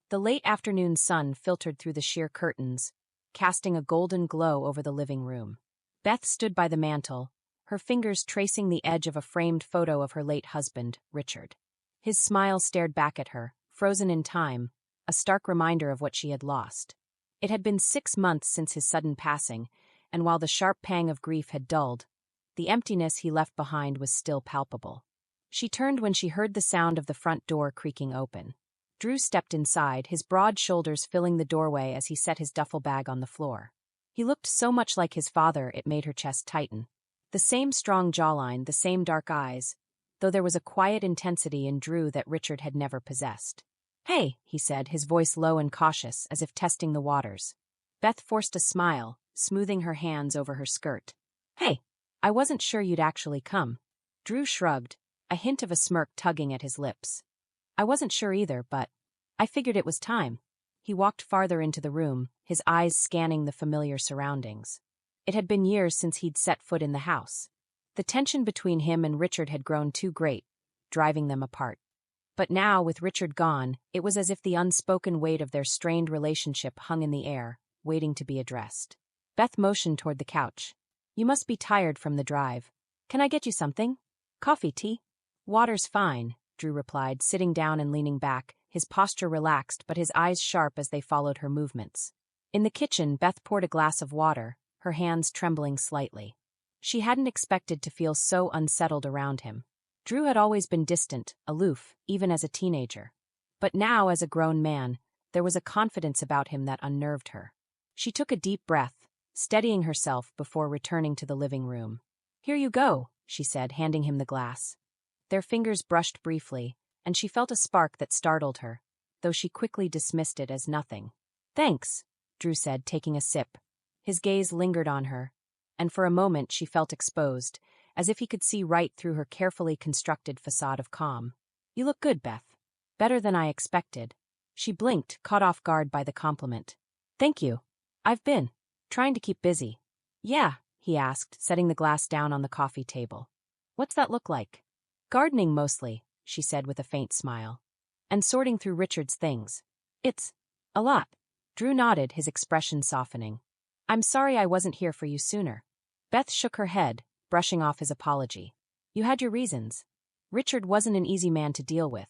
The late afternoon sun filtered through the sheer curtains, casting a golden glow over the living room. Beth stood by the mantel, her fingers tracing the edge of a framed photo of her late husband, Richard. His smile stared back at her, frozen in time, a stark reminder of what she had lost. It had been 6 months since his sudden passing, and while the sharp pang of grief had dulled, the emptiness he left behind was still palpable. She turned when she heard the sound of the front door creaking open. Drew stepped inside, his broad shoulders filling the doorway as he set his duffel bag on the floor. He looked so much like his father it made her chest tighten. The same strong jawline, the same dark eyes, though there was a quiet intensity in Drew that Richard had never possessed. "Hey," he said, his voice low and cautious, as if testing the waters. Beth forced a smile, smoothing her hands over her skirt. "Hey, I wasn't sure you'd actually come." Drew shrugged, a hint of a smirk tugging at his lips. "I wasn't sure either, but I figured it was time." He walked farther into the room, his eyes scanning the familiar surroundings. It had been years since he'd set foot in the house. The tension between him and Richard had grown too great, driving them apart. But now, with Richard gone, it was as if the unspoken weight of their strained relationship hung in the air, waiting to be addressed. Beth motioned toward the couch. "You must be tired from the drive. Can I get you something? Coffee, tea?" "Water's fine," Drew replied, sitting down and leaning back, his posture relaxed but his eyes sharp as they followed her movements. In the kitchen, Beth poured a glass of water, her hands trembling slightly. She hadn't expected to feel so unsettled around him. Drew had always been distant, aloof, even as a teenager. But now, as a grown man, there was a confidence about him that unnerved her. She took a deep breath, steadying herself before returning to the living room. "Here you go," she said, handing him the glass. Their fingers brushed briefly, and she felt a spark that startled her, though she quickly dismissed it as nothing. "Thanks," Drew said, taking a sip. His gaze lingered on her, and for a moment she felt exposed, as if he could see right through her carefully constructed facade of calm. "You look good, Beth. Better than I expected." She blinked, caught off guard by the compliment. "Thank you. I've been trying to keep busy." "Yeah," he asked, setting the glass down on the coffee table. "What's that look like?" "Gardening mostly," she said with a faint smile. "And sorting through Richard's things. It's a lot." Drew nodded, his expression softening. "I'm sorry I wasn't here for you sooner." Beth shook her head, brushing off his apology. "You had your reasons. Richard wasn't an easy man to deal with."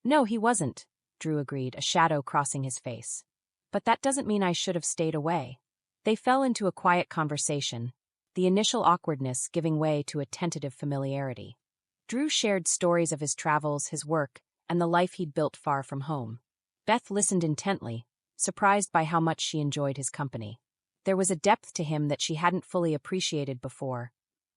"No, he wasn't," Drew agreed, a shadow crossing his face. "But that doesn't mean I should have stayed away." They fell into a quiet conversation, the initial awkwardness giving way to a tentative familiarity. Drew shared stories of his travels, his work, and the life he'd built far from home. Beth listened intently, surprised by how much she enjoyed his company. There was a depth to him that she hadn't fully appreciated before,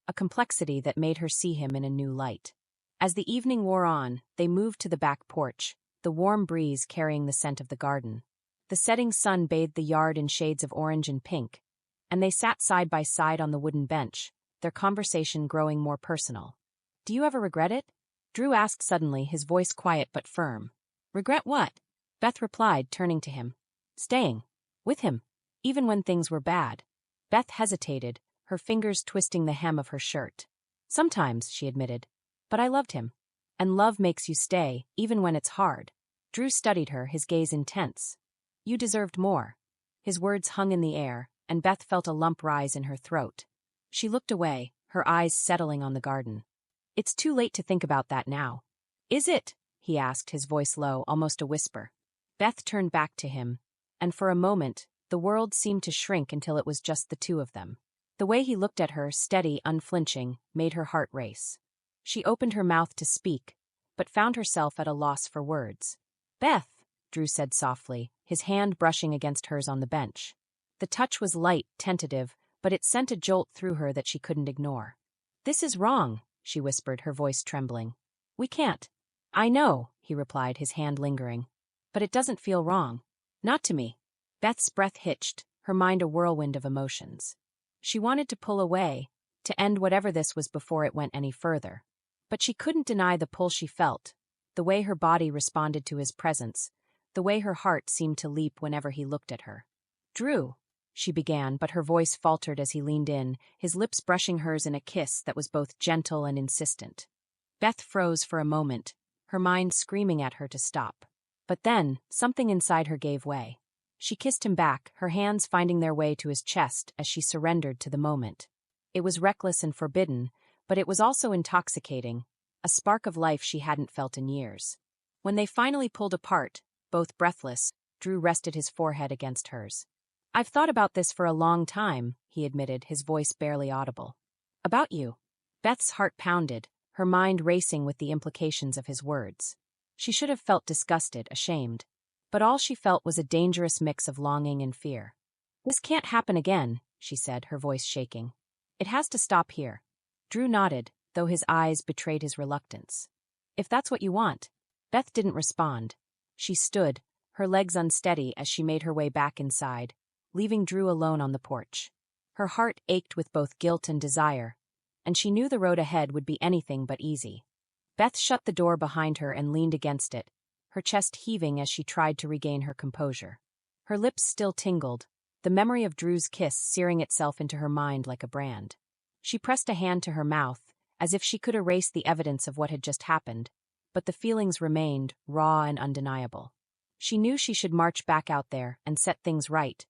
a complexity that made her see him in a new light. As the evening wore on, they moved to the back porch, the warm breeze carrying the scent of the garden. The setting sun bathed the yard in shades of orange and pink, and they sat side by side on the wooden bench, their conversation growing more personal. "Do you ever regret it?" Drew asked suddenly, his voice quiet but firm. "Regret what?" Beth replied, turning to him. "Staying with him, even when things were bad." Beth hesitated, her fingers twisting the hem of her shirt. "Sometimes," she admitted. "But I loved him. And love makes you stay, even when it's hard." Drew studied her, his gaze intense. "You deserved more." His words hung in the air, and Beth felt a lump rise in her throat. She looked away, her eyes settling on the garden. "It's too late to think about that now." "Is it?" he asked, his voice low, almost a whisper. Beth turned back to him, and for a moment, the world seemed to shrink until it was just the two of them. The way he looked at her, steady, unflinching, made her heart race. She opened her mouth to speak, but found herself at a loss for words. "Beth," Drew said softly, his hand brushing against hers on the bench. The touch was light, tentative, but it sent a jolt through her that she couldn't ignore. "This is wrong," she whispered, her voice trembling. "We can't." "I know," he replied, his hand lingering. "But it doesn't feel wrong. Not to me." Beth's breath hitched, her mind a whirlwind of emotions. She wanted to pull away, to end whatever this was before it went any further. But she couldn't deny the pull she felt, the way her body responded to his presence, the way her heart seemed to leap whenever he looked at her. "Drew," she began, but her voice faltered as he leaned in, his lips brushing hers in a kiss that was both gentle and insistent. Beth froze for a moment, her mind screaming at her to stop. But then, something inside her gave way. She kissed him back, her hands finding their way to his chest as she surrendered to the moment. It was reckless and forbidden, but it was also intoxicating, a spark of life she hadn't felt in years. When they finally pulled apart, both breathless, Drew rested his forehead against hers. "I've thought about this for a long time," he admitted, his voice barely audible. "About you." Beth's heart pounded, her mind racing with the implications of his words. She should have felt disgusted, ashamed. But all she felt was a dangerous mix of longing and fear. "This can't happen again," she said, her voice shaking. "It has to stop here." Drew nodded, though his eyes betrayed his reluctance. "If that's what you want." Beth didn't respond. She stood, her legs unsteady as she made her way back inside, leaving Drew alone on the porch. Her heart ached with both guilt and desire, and she knew the road ahead would be anything but easy. Beth shut the door behind her and leaned against it, her chest heaving as she tried to regain her composure. Her lips still tingled, the memory of Drew's kiss searing itself into her mind like a brand. She pressed a hand to her mouth, as if she could erase the evidence of what had just happened, but the feelings remained, raw and undeniable. She knew she should march back out there and set things right,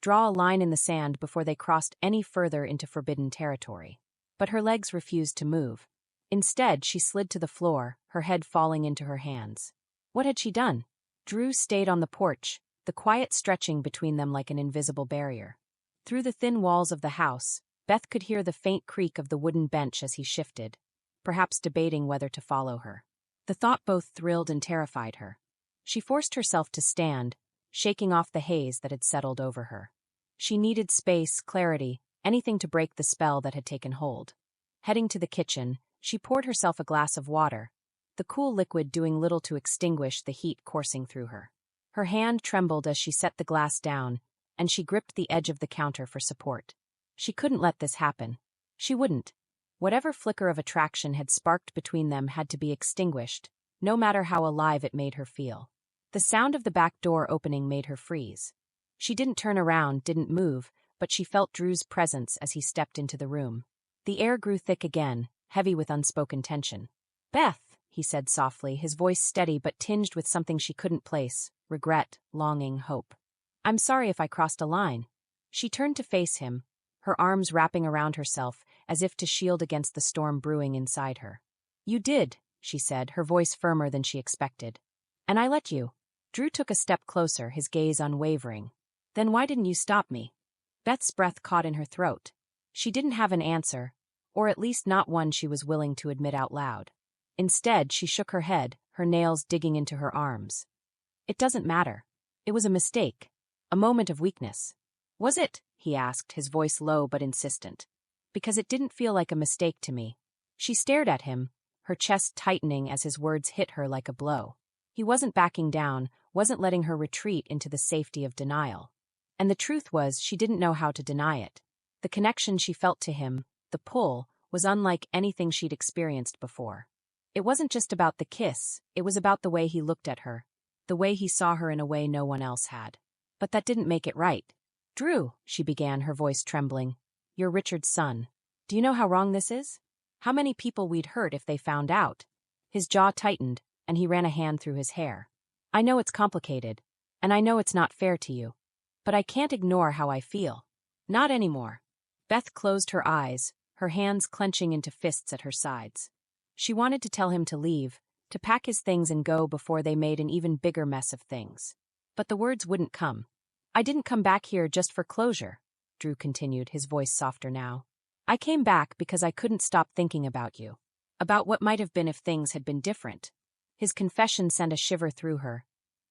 draw a line in the sand before they crossed any further into forbidden territory. But her legs refused to move. Instead, she slid to the floor, her head falling into her hands. What had she done? Drew stayed on the porch, the quiet stretching between them like an invisible barrier. Through the thin walls of the house, Beth could hear the faint creak of the wooden bench as he shifted, perhaps debating whether to follow her. The thought both thrilled and terrified her. She forced herself to stand, shaking off the haze that had settled over her. She needed space, clarity, anything to break the spell that had taken hold. Heading to the kitchen, she poured herself a glass of water, the cool liquid doing little to extinguish the heat coursing through her. Her hand trembled as she set the glass down, and she gripped the edge of the counter for support. She couldn't let this happen. She wouldn't. Whatever flicker of attraction had sparked between them had to be extinguished, no matter how alive it made her feel. The sound of the back door opening made her freeze. She didn't turn around, didn't move, but she felt Drew's presence as he stepped into the room. The air grew thick again, heavy with unspoken tension. "Beth," he said softly, his voice steady but tinged with something she couldn't place, regret, longing, hope. "I'm sorry if I crossed a line." She turned to face him, her arms wrapping around herself as if to shield against the storm brewing inside her. "You did," she said, her voice firmer than she expected. "And I let you." Drew took a step closer, his gaze unwavering. "Then why didn't you stop me?" Beth's breath caught in her throat. She didn't have an answer, or at least not one she was willing to admit out loud. Instead, she shook her head, her nails digging into her arms. "It doesn't matter. It was a mistake. A moment of weakness." "Was it?" he asked, his voice low but insistent. "Because it didn't feel like a mistake to me." She stared at him, her chest tightening as his words hit her like a blow. He wasn't backing down, wasn't letting her retreat into the safety of denial. And the truth was, she didn't know how to deny it. The connection she felt to him, the pull, was unlike anything she'd experienced before. It wasn't just about the kiss, it was about the way he looked at her, the way he saw her in a way no one else had. But that didn't make it right. "Drew," she began, her voice trembling, "you're Richard's son. Do you know how wrong this is? How many people we'd hurt if they found out?" His jaw tightened, and he ran a hand through his hair. "I know it's complicated, and I know it's not fair to you. But I can't ignore how I feel. Not anymore." Beth closed her eyes, her hands clenching into fists at her sides. She wanted to tell him to leave, to pack his things and go before they made an even bigger mess of things. But the words wouldn't come. "I didn't come back here just for closure," Drew continued, his voice softer now. "I came back because I couldn't stop thinking about you. About what might have been if things had been different." His confession sent a shiver through her,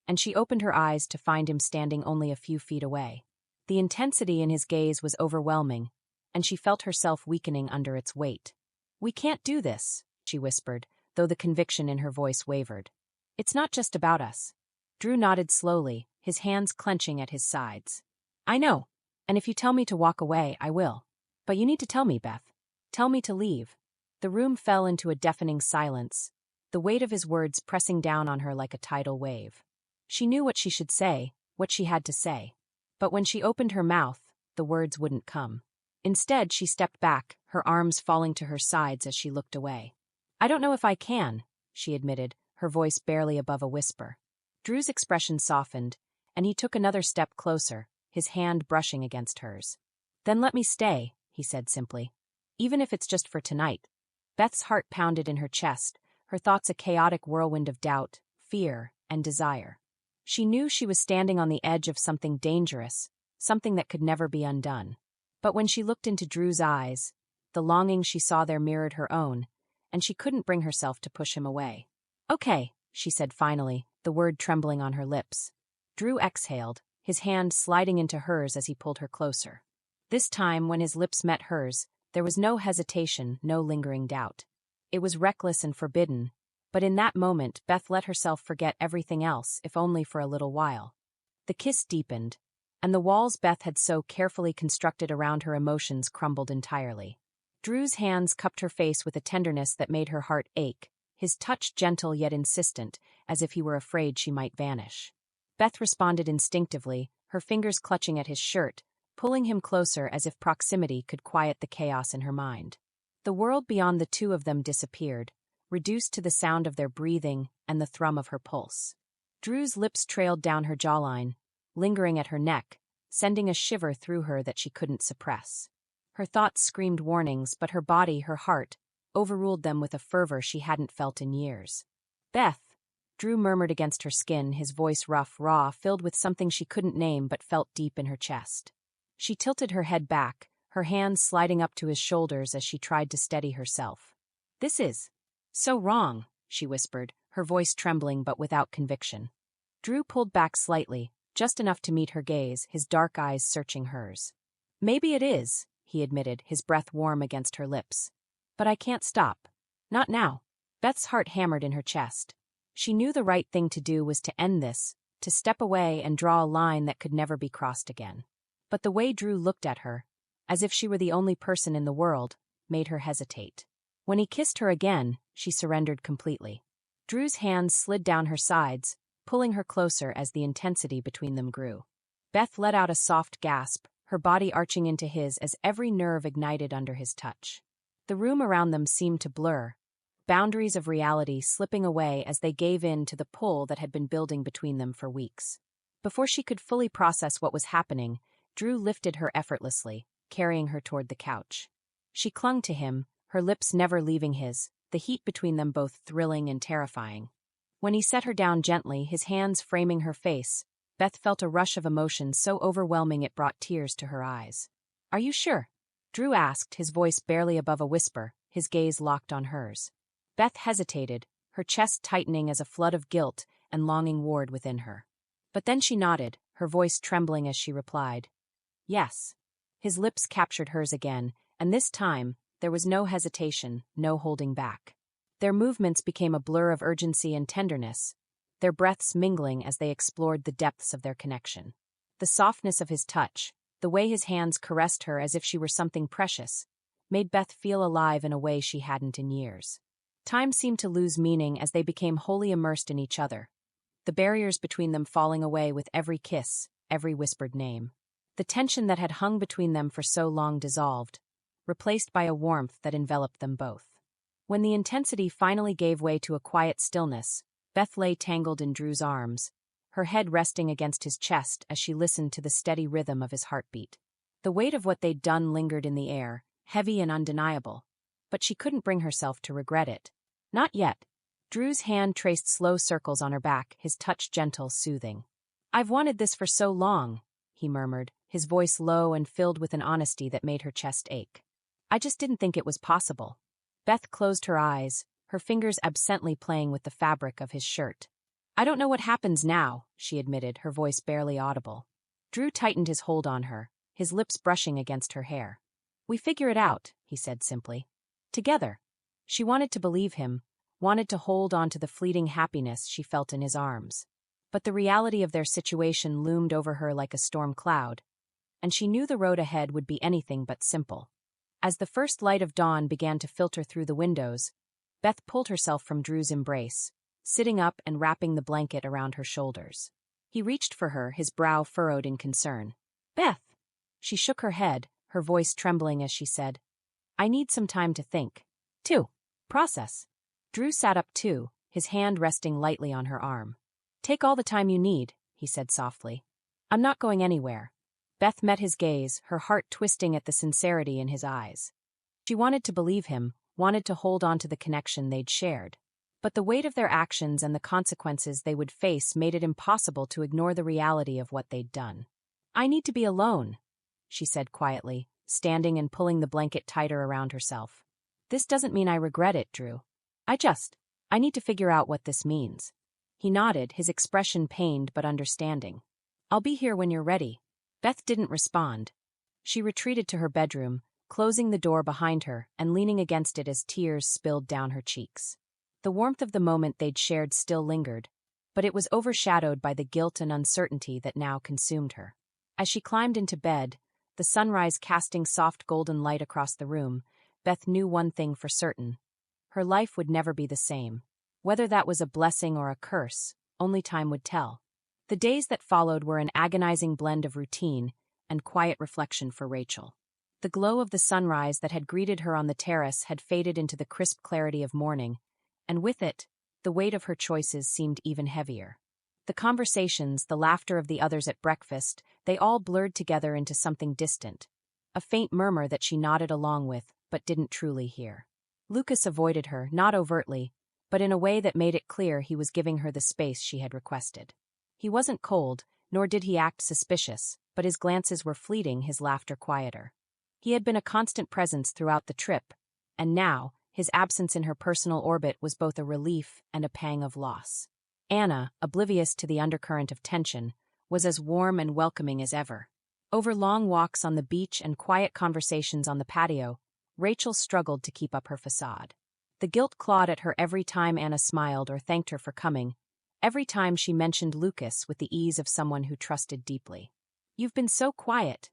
and she opened her eyes to find him standing only a few feet away. The intensity in his gaze was overwhelming, and she felt herself weakening under its weight. "We can't do this," she whispered, though the conviction in her voice wavered. "It's not just about us." Drew nodded slowly, his hands clenching at his sides. "I know, and if you tell me to walk away, I will. But you need to tell me, Beth. Tell me to leave." The room fell into a deafening silence, the weight of his words pressing down on her like a tidal wave. She knew what she should say, what she had to say. But when she opened her mouth, the words wouldn't come. Instead, she stepped back, her arms falling to her sides as she looked away. "I don't know if I can," she admitted, her voice barely above a whisper. Drew's expression softened, and he took another step closer, his hand brushing against hers. "Then let me stay," he said simply. "Even if it's just for tonight." Beth's heart pounded in her chest, her thoughts a chaotic whirlwind of doubt, fear, and desire. She knew she was standing on the edge of something dangerous, something that could never be undone. But when she looked into Drew's eyes, the longing she saw there mirrored her own, and she couldn't bring herself to push him away. "Okay," she said finally, the word trembling on her lips. Drew exhaled, his hand sliding into hers as he pulled her closer. This time, when his lips met hers, there was no hesitation, no lingering doubt. It was reckless and forbidden, but in that moment Beth let herself forget everything else, if only for a little while. The kiss deepened, and the walls Beth had so carefully constructed around her emotions crumbled entirely. Drew's hands cupped her face with a tenderness that made her heart ache, his touch gentle yet insistent, as if he were afraid she might vanish. Beth responded instinctively, her fingers clutching at his shirt, pulling him closer as if proximity could quiet the chaos in her mind. The world beyond the two of them disappeared, reduced to the sound of their breathing and the thrum of her pulse. Drew's lips trailed down her jawline, lingering at her neck, sending a shiver through her that she couldn't suppress. Her thoughts screamed warnings, but her body, her heart, overruled them with a fervor she hadn't felt in years. "Beth," Drew murmured against her skin, his voice rough, raw, filled with something she couldn't name but felt deep in her chest. She tilted her head back, her hands sliding up to his shoulders as she tried to steady herself. "This is so wrong," she whispered, her voice trembling but without conviction. Drew pulled back slightly, just enough to meet her gaze, his dark eyes searching hers. "Maybe it is," he admitted, his breath warm against her lips. "But I can't stop. Not now." Beth's heart hammered in her chest. She knew the right thing to do was to end this, to step away and draw a line that could never be crossed again. But the way Drew looked at her, as if she were the only person in the world, made her hesitate. When he kissed her again, she surrendered completely. Drew's hands slid down her sides, pulling her closer as the intensity between them grew. Beth let out a soft gasp, her body arching into his as every nerve ignited under his touch. The room around them seemed to blur, boundaries of reality slipping away as they gave in to the pull that had been building between them for weeks. Before she could fully process what was happening, Drew lifted her effortlessly, carrying her toward the couch. She clung to him, her lips never leaving his, the heat between them both thrilling and terrifying. When he set her down gently, his hands framing her face, Beth felt a rush of emotion so overwhelming it brought tears to her eyes. "Are you sure?" Drew asked, his voice barely above a whisper, his gaze locked on hers. Beth hesitated, her chest tightening as a flood of guilt and longing warred within her. But then she nodded, her voice trembling as she replied, "Yes." His lips captured hers again, and this time, there was no hesitation, no holding back. Their movements became a blur of urgency and tenderness, their breaths mingling as they explored the depths of their connection. The softness of his touch, the way his hands caressed her as if she were something precious, made Beth feel alive in a way she hadn't in years. Time seemed to lose meaning as they became wholly immersed in each other, the barriers between them falling away with every kiss, every whispered name. The tension that had hung between them for so long dissolved, replaced by a warmth that enveloped them both. When the intensity finally gave way to a quiet stillness, Beth lay tangled in Drew's arms, her head resting against his chest as she listened to the steady rhythm of his heartbeat. The weight of what they'd done lingered in the air, heavy and undeniable, but she couldn't bring herself to regret it. Not yet. Drew's hand traced slow circles on her back, his touch gentle, soothing. "I've wanted this for so long," he murmured, his voice low and filled with an honesty that made her chest ache. "I just didn't think it was possible." Beth closed her eyes, her fingers absently playing with the fabric of his shirt. "I don't know what happens now," she admitted, her voice barely audible. Drew tightened his hold on her, his lips brushing against her hair. "We figure it out," he said simply. "Together." She wanted to believe him, wanted to hold on to the fleeting happiness she felt in his arms. But the reality of their situation loomed over her like a storm cloud, and she knew the road ahead would be anything but simple. As the first light of dawn began to filter through the windows, Beth pulled herself from Drew's embrace, sitting up and wrapping the blanket around her shoulders. He reached for her, his brow furrowed in concern. "Beth!" She shook her head, her voice trembling as she said, "I need some time to think. Process." Drew sat up too, his hand resting lightly on her arm. Take all the time you need, he said softly. I'm not going anywhere. Beth met his gaze, her heart twisting at the sincerity in his eyes. She wanted to believe him, wanted to hold on to the connection they'd shared. But the weight of their actions and the consequences they would face made it impossible to ignore the reality of what they'd done. I need to be alone, she said quietly, standing and pulling the blanket tighter around herself. This doesn't mean I regret it, Drew. I need to figure out what this means. He nodded, his expression pained but understanding. I'll be here when you're ready. Beth didn't respond. She retreated to her bedroom, closing the door behind her and leaning against it as tears spilled down her cheeks. The warmth of the moment they'd shared still lingered, but it was overshadowed by the guilt and uncertainty that now consumed her. As she climbed into bed, the sunrise casting soft golden light across the room, Beth knew one thing for certain. Her life would never be the same. Whether that was a blessing or a curse, only time would tell. The days that followed were an agonizing blend of routine and quiet reflection for Rachel. The glow of the sunrise that had greeted her on the terrace had faded into the crisp clarity of morning, and with it, the weight of her choices seemed even heavier. The conversations, the laughter of the others at breakfast, they all blurred together into something distant, a faint murmur that she nodded along with but didn't truly hear. Lucas avoided her, not overtly, but in a way that made it clear he was giving her the space she had requested. He wasn't cold, nor did he act suspicious, but his glances were fleeting, his laughter quieter. He had been a constant presence throughout the trip, and now, his absence in her personal orbit was both a relief and a pang of loss. Anna, oblivious to the undercurrent of tension, was as warm and welcoming as ever. Over long walks on the beach and quiet conversations on the patio, Rachel struggled to keep up her facade. The guilt clawed at her every time Anna smiled or thanked her for coming, every time she mentioned Lucas with the ease of someone who trusted deeply. "You've been so quiet,"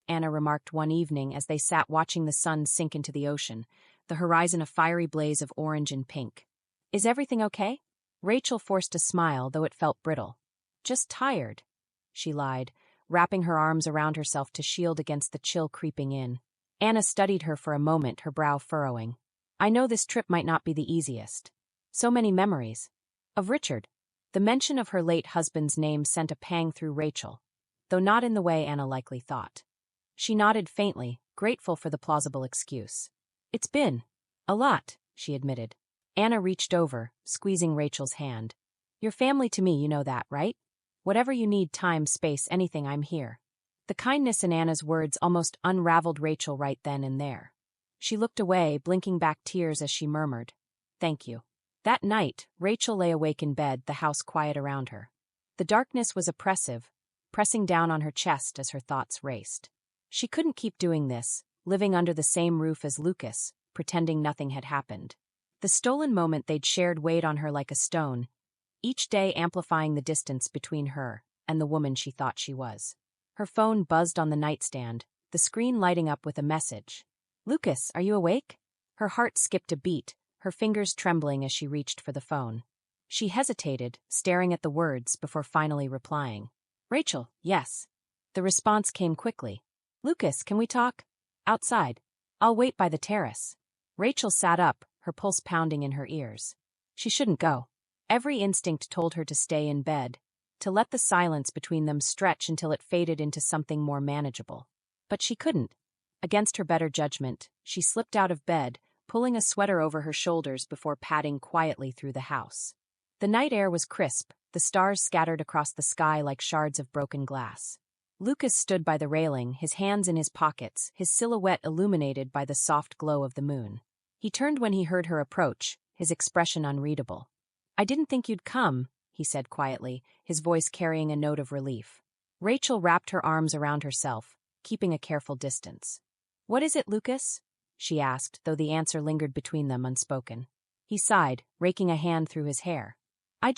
Anna remarked one evening as they sat watching the sun sink into the ocean, the horizon a fiery blaze of orange and pink. "Is everything okay?" Rachel forced a smile, though it felt brittle. "Just tired," she lied, wrapping her arms around herself to shield against the chill creeping in. Anna studied her for a moment, her brow furrowing. "I know this trip might not be the easiest. So many memories. Of Richard." The mention of her late husband's name sent a pang through Rachel, though not in the way Anna likely thought. She nodded faintly, grateful for the plausible excuse. "It's been a lot," she admitted. Anna reached over, squeezing Rachel's hand. "You're family to me, you know that, right? Whatever you need, time, space, anything, I'm here." The kindness in Anna's words almost unraveled Rachel right then and there. She looked away, blinking back tears as she murmured, "Thank you." That night, Rachel lay awake in bed, the house quiet around her. The darkness was oppressive, pressing down on her chest as her thoughts raced. She couldn't keep doing this, living under the same roof as Lucas, pretending nothing had happened. The stolen moment they'd shared weighed on her like a stone, each day amplifying the distance between her and the woman she thought she was. Her phone buzzed on the nightstand, the screen lighting up with a message. "Lucas, are you awake?" Her heart skipped a beat, her fingers trembling as she reached for the phone. She hesitated, staring at the words before finally replying. "Rachel, yes." The response came quickly. "Lucas, can we talk?" "Outside. I'll wait by the terrace." Rachel sat up, her pulse pounding in her ears. She shouldn't go. Every instinct told her to stay in bed, to let the silence between them stretch until it faded into something more manageable. But she couldn't. Against her better judgment, she slipped out of bed, pulling a sweater over her shoulders before padding quietly through the house. The night air was crisp, the stars scattered across the sky like shards of broken glass. Lucas stood by the railing, his hands in his pockets, his silhouette illuminated by the soft glow of the moon. He turned when he heard her approach, his expression unreadable. "I didn't think you'd come," he said quietly, his voice carrying a note of relief. Rachel wrapped her arms around herself, keeping a careful distance. "What is it, Lucas?" she asked, though the answer lingered between them unspoken. He sighed, raking a hand through his hair. I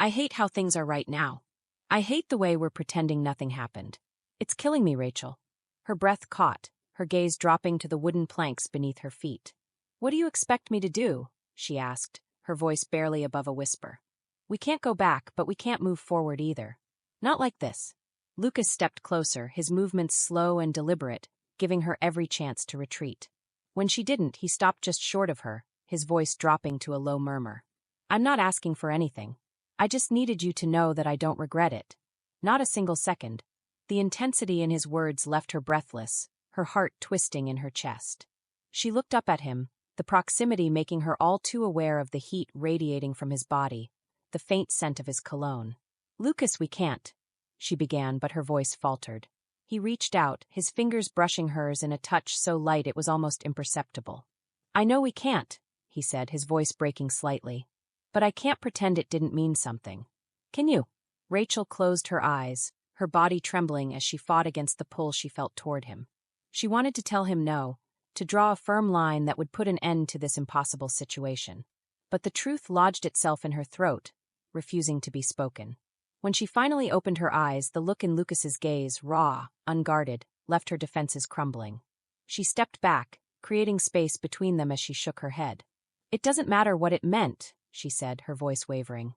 hate how things are right now. I hate the way we're pretending nothing happened. It's killing me, Rachel." Her breath caught, her gaze dropping to the wooden planks beneath her feet. "What do you expect me to do?" she asked, her voice barely above a whisper. "We can't go back, but we can't move forward either. Not like this." Lucas stepped closer, his movements slow and deliberate, giving her every chance to retreat. When she didn't, he stopped just short of her, his voice dropping to a low murmur. "I'm not asking for anything. I just needed you to know that I don't regret it. Not a single second. The intensity in his words left her breathless, her heart twisting in her chest. She looked up at him, the proximity making her all too aware of the heat radiating from his body, the faint scent of his cologne. "Lucas, we can't," she began, but her voice faltered. He reached out, his fingers brushing hers in a touch so light it was almost imperceptible. "I know we can't," he said, his voice breaking slightly. "But I can't pretend it didn't mean something. Can you?" Rachel closed her eyes, her body trembling as she fought against the pull she felt toward him. She wanted to tell him no, to draw a firm line that would put an end to this impossible situation. But the truth lodged itself in her throat, refusing to be spoken. When she finally opened her eyes, the look in Lucas's gaze, raw, unguarded, left her defenses crumbling. She stepped back, creating space between them as she shook her head. "It doesn't matter what it meant," she said, her voice wavering.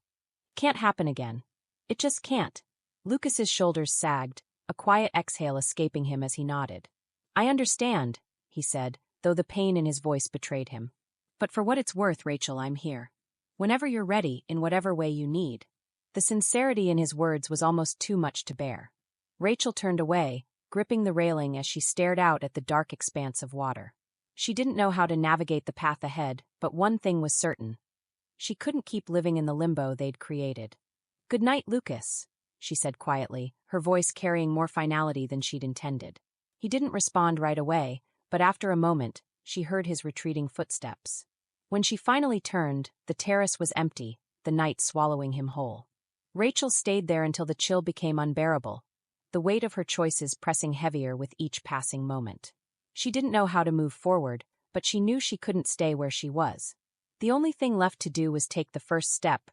"Can't happen again. It just can't." Lucas's shoulders sagged, a quiet exhale escaping him as he nodded. "I understand," he said, though the pain in his voice betrayed him. "But for what it's worth, Rachel, I'm here. Whenever you're ready, in whatever way you need." The sincerity in his words was almost too much to bear. Rachel turned away, gripping the railing as she stared out at the dark expanse of water. She didn't know how to navigate the path ahead, but one thing was certain. She couldn't keep living in the limbo they'd created. "Good night, Lucas," she said quietly, her voice carrying more finality than she'd intended. He didn't respond right away, but after a moment, she heard his retreating footsteps. When she finally turned, the terrace was empty, the night swallowing him whole. Rachel stayed there until the chill became unbearable, the weight of her choices pressing heavier with each passing moment. She didn't know how to move forward, but she knew she couldn't stay where she was. The only thing left to do was take the first step,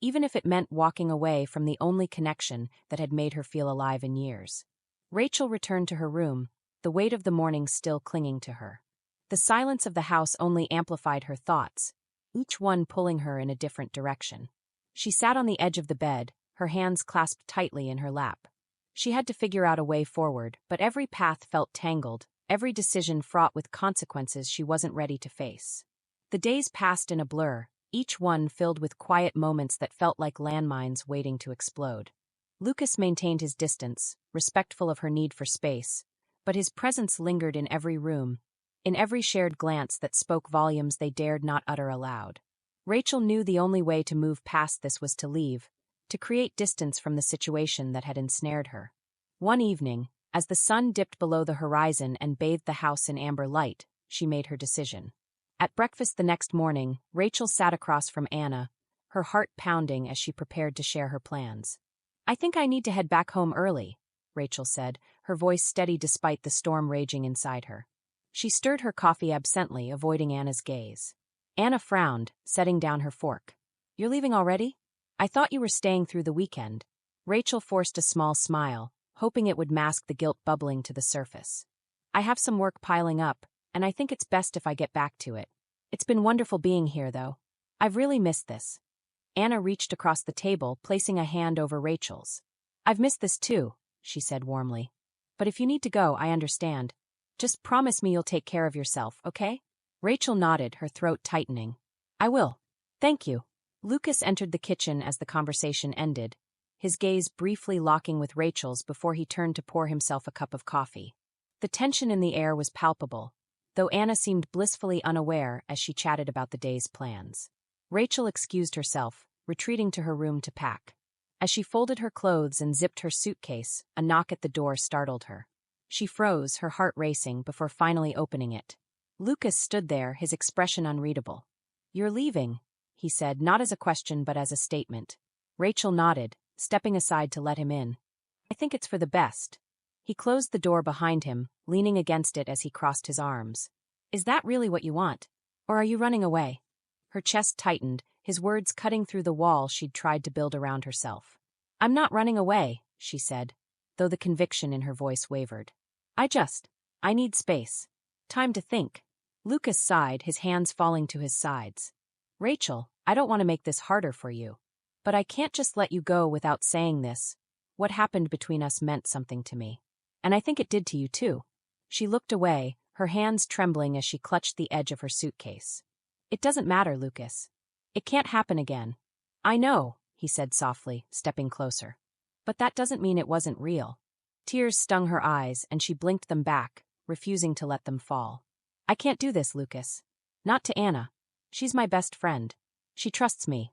even if it meant walking away from the only connection that had made her feel alive in years. Rachel returned to her room, the weight of the morning still clinging to her. The silence of the house only amplified her thoughts, each one pulling her in a different direction. She sat on the edge of the bed, her hands clasped tightly in her lap. She had to figure out a way forward, but every path felt tangled, every decision fraught with consequences she wasn't ready to face. The days passed in a blur, each one filled with quiet moments that felt like landmines waiting to explode. Lucas maintained his distance, respectful of her need for space, but his presence lingered in every room, in every shared glance that spoke volumes they dared not utter aloud. Rachel knew the only way to move past this was to leave, to create distance from the situation that had ensnared her. One evening, as the sun dipped below the horizon and bathed the house in amber light, she made her decision. At breakfast the next morning, Rachel sat across from Anna, her heart pounding as she prepared to share her plans. "I think I need to head back home early," Rachel said, her voice steady despite the storm raging inside her. She stirred her coffee absently, avoiding Anna's gaze. Anna frowned, setting down her fork. "You're leaving already? I thought you were staying through the weekend." Rachel forced a small smile, hoping it would mask the guilt bubbling to the surface. "I have some work piling up, and I think it's best if I get back to it. It's been wonderful being here, though. I've really missed this." Anna reached across the table, placing a hand over Rachel's. "I've missed this too," she said warmly. "But if you need to go, I understand. Just promise me you'll take care of yourself, okay?" Rachel nodded, her throat tightening. "I will. Thank you." Lucas entered the kitchen as the conversation ended, his gaze briefly locking with Rachel's before he turned to pour himself a cup of coffee. The tension in the air was palpable, though Anna seemed blissfully unaware as she chatted about the day's plans. Rachel excused herself, retreating to her room to pack. As she folded her clothes and zipped her suitcase, a knock at the door startled her. She froze, her heart racing, before finally opening it. Lucas stood there, his expression unreadable. "You're leaving," he said, not as a question but as a statement. Rachel nodded, stepping aside to let him in. "I think it's for the best." He closed the door behind him, leaning against it as he crossed his arms. "Is that really what you want? Or are you running away?" Her chest tightened, his words cutting through the wall she'd tried to build around herself. "I'm not running away," she said, though the conviction in her voice wavered. I need space. Time to think." Lucas sighed, his hands falling to his sides. "Rachel, I don't want to make this harder for you. But I can't just let you go without saying this. What happened between us meant something to me. And I think it did to you too." She looked away, her hands trembling as she clutched the edge of her suitcase. "It doesn't matter, Lucas. It can't happen again." "I know," he said softly, stepping closer. But that doesn't mean it wasn't real. Tears stung her eyes, and she blinked them back, refusing to let them fall. I can't do this, Lucas. Not to Anna. She's my best friend. She trusts me.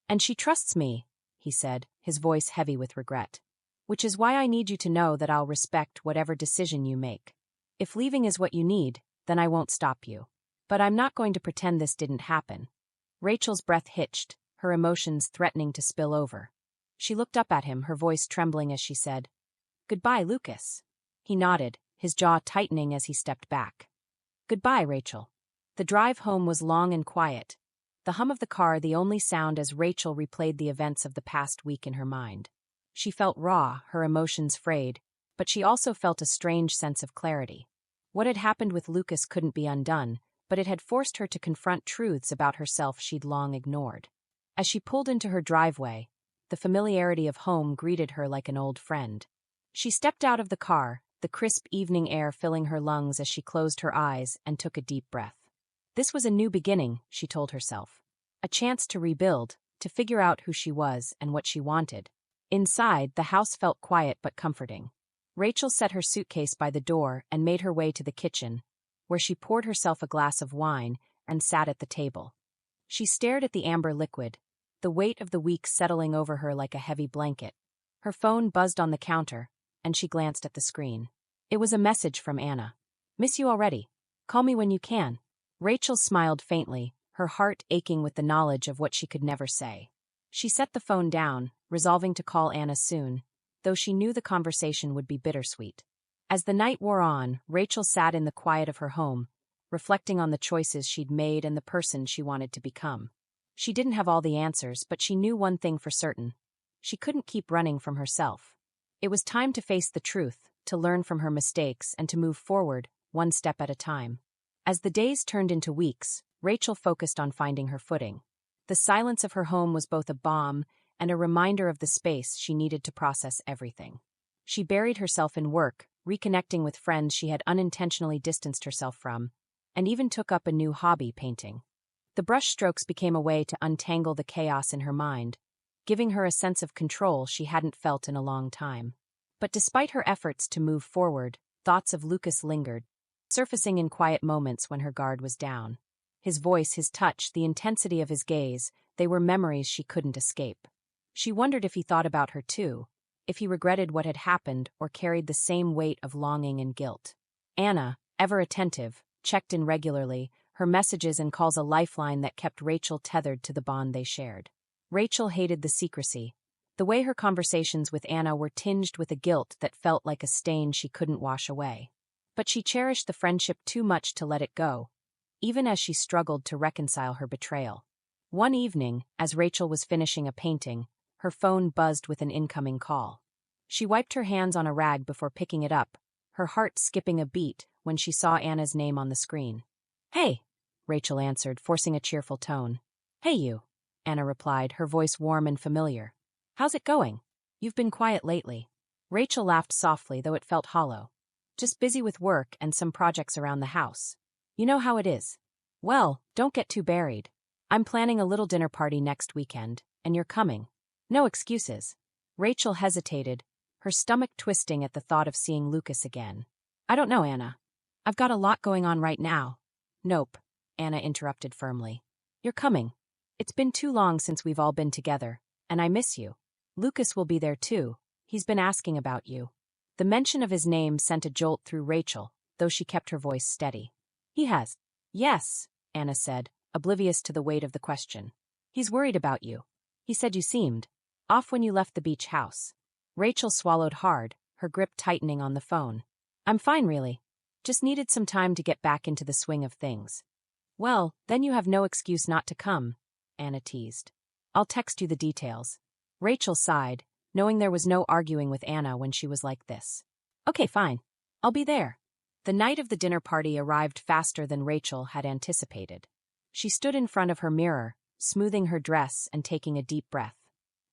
And she trusts me, he said, his voice heavy with regret. Which is why I need you to know that I'll respect whatever decision you make. If leaving is what you need, then I won't stop you. But I'm not going to pretend this didn't happen. Rachel's breath hitched, her emotions threatening to spill over. She looked up at him, her voice trembling as she said, Goodbye, Lucas. He nodded, his jaw tightening as he stepped back. Goodbye, Rachel. The drive home was long and quiet, the hum of the car the only sound as Rachel replayed the events of the past week in her mind. She felt raw, her emotions frayed, but she also felt a strange sense of clarity. What had happened with Lucas couldn't be undone, but it had forced her to confront truths about herself she'd long ignored. As she pulled into her driveway, the familiarity of home greeted her like an old friend. She stepped out of the car, the crisp evening air filling her lungs as she closed her eyes and took a deep breath. This was a new beginning, she told herself. A chance to rebuild, to figure out who she was and what she wanted. Inside, the house felt quiet but comforting. Rachel set her suitcase by the door and made her way to the kitchen, where she poured herself a glass of wine and sat at the table. She stared at the amber liquid, the weight of the week settling over her like a heavy blanket. Her phone buzzed on the counter, and she glanced at the screen. It was a message from Anna. Miss you already. Call me when you can. Rachel smiled faintly, her heart aching with the knowledge of what she could never say. She set the phone down, resolving to call Anna soon, though she knew the conversation would be bittersweet. As the night wore on, Rachel sat in the quiet of her home, reflecting on the choices she'd made and the person she wanted to become. She didn't have all the answers, but she knew one thing for certain. She couldn't keep running from herself. It was time to face the truth, to learn from her mistakes, and to move forward, one step at a time. As the days turned into weeks, Rachel focused on finding her footing. The silence of her home was both a balm and a reminder of the space she needed to process everything. She buried herself in work, reconnecting with friends she had unintentionally distanced herself from, and even took up a new hobby, painting. The brushstrokes became a way to untangle the chaos in her mind, giving her a sense of control she hadn't felt in a long time. But despite her efforts to move forward, thoughts of Lucas lingered, surfacing in quiet moments when her guard was down. His voice, his touch, the intensity of his gaze, they were memories she couldn't escape. She wondered if he thought about her too, if he regretted what had happened or carried the same weight of longing and guilt. Anna, ever attentive, checked in regularly, her messages and calls a lifeline that kept Rachel tethered to the bond they shared. Rachel hated the secrecy. The way her conversations with Anna were tinged with a guilt that felt like a stain she couldn't wash away. But she cherished the friendship too much to let it go, even as she struggled to reconcile her betrayal. One evening, as Rachel was finishing a painting, her phone buzzed with an incoming call. She wiped her hands on a rag before picking it up, her heart skipping a beat when she saw Anna's name on the screen. Hey, Rachel answered, forcing a cheerful tone. Hey you, Anna replied, her voice warm and familiar. How's it going? You've been quiet lately. Rachel laughed softly, though it felt hollow. Just busy with work and some projects around the house. You know how it is. Well, don't get too buried. I'm planning a little dinner party next weekend, and you're coming. No excuses. Rachel hesitated, her stomach twisting at the thought of seeing Lucas again. I don't know, Anna. I've got a lot going on right now. Nope, Anna interrupted firmly. You're coming. It's been too long since we've all been together, and I miss you. Lucas will be there too. He's been asking about you. The mention of his name sent a jolt through Rachel, though she kept her voice steady. He has. Yes, Anna said, oblivious to the weight of the question. He's worried about you. He said you seemed off when you left the beach house. Rachel swallowed hard, her grip tightening on the phone. I'm fine, really. Just needed some time to get back into the swing of things. Well, then you have no excuse not to come, Anna teased. I'll text you the details. Rachel sighed, knowing there was no arguing with Anna when she was like this. Okay, fine. I'll be there. The night of the dinner party arrived faster than Rachel had anticipated. She stood in front of her mirror, smoothing her dress and taking a deep breath.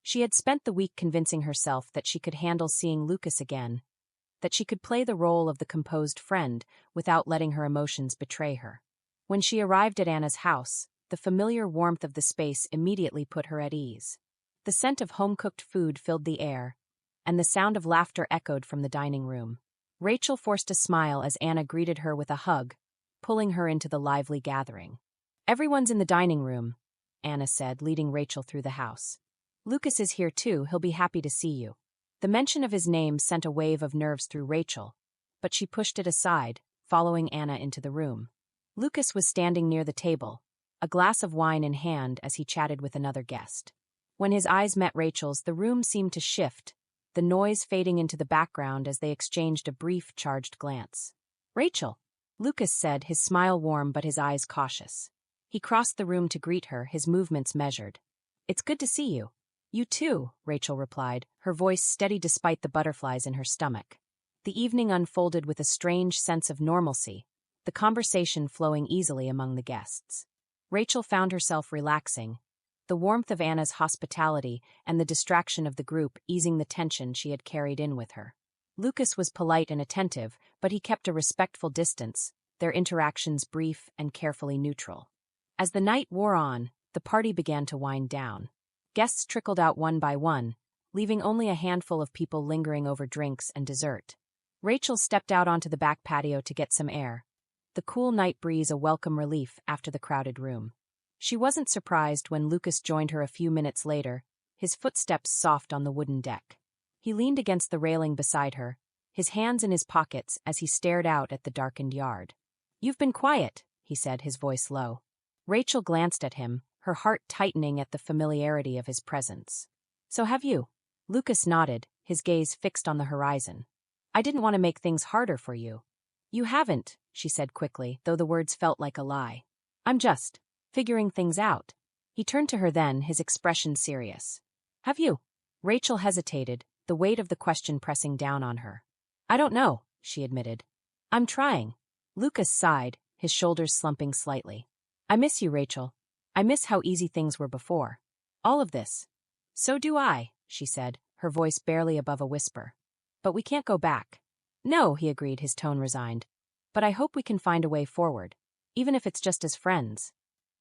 She had spent the week convincing herself that she could handle seeing Lucas again, that she could play the role of the composed friend without letting her emotions betray her. When she arrived at Anna's house, the familiar warmth of the space immediately put her at ease. The scent of home-cooked food filled the air, and the sound of laughter echoed from the dining room. Rachel forced a smile as Anna greeted her with a hug, pulling her into the lively gathering. "Everyone's in the dining room," Anna said, leading Rachel through the house. "Lucas is here too, he'll be happy to see you." The mention of his name sent a wave of nerves through Rachel, but she pushed it aside, following Anna into the room. Lucas was standing near the table, a glass of wine in hand as he chatted with another guest. When his eyes met Rachel's, the room seemed to shift, the noise fading into the background as they exchanged a brief, charged glance. "Rachel," Lucas said, his smile warm but his eyes cautious. He crossed the room to greet her, his movements measured. "It's good to see you." "You too," Rachel replied, her voice steady despite the butterflies in her stomach. The evening unfolded with a strange sense of normalcy, the conversation flowing easily among the guests. Rachel found herself relaxing, the warmth of Anna's hospitality and the distraction of the group easing the tension she had carried in with her. Lucas was polite and attentive, but he kept a respectful distance, their interactions brief and carefully neutral. As the night wore on, the party began to wind down. Guests trickled out one by one, leaving only a handful of people lingering over drinks and dessert. Rachel stepped out onto the back patio to get some air, the cool night breeze a welcome relief after the crowded room. She wasn't surprised when Lucas joined her a few minutes later, his footsteps soft on the wooden deck. He leaned against the railing beside her, his hands in his pockets as he stared out at the darkened yard. "You've been quiet," he said, his voice low. Rachel glanced at him, her heart tightening at the familiarity of his presence. "So have you?" Lucas nodded, his gaze fixed on the horizon. "I didn't want to make things harder for you." "You haven't," she said quickly, though the words felt like a lie. "I'm just figuring things out." He turned to her then, his expression serious. "Have you?" Rachel hesitated, the weight of the question pressing down on her. "I don't know," she admitted. "I'm trying." Lucas sighed, his shoulders slumping slightly. "I miss you, Rachel. I miss how easy things were before. All of this." "So do I," she said, her voice barely above a whisper. "But we can't go back." "No," he agreed, his tone resigned. "But I hope we can find a way forward, even if it's just as friends."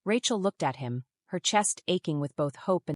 Rachel looked at him, her chest aching with both hope and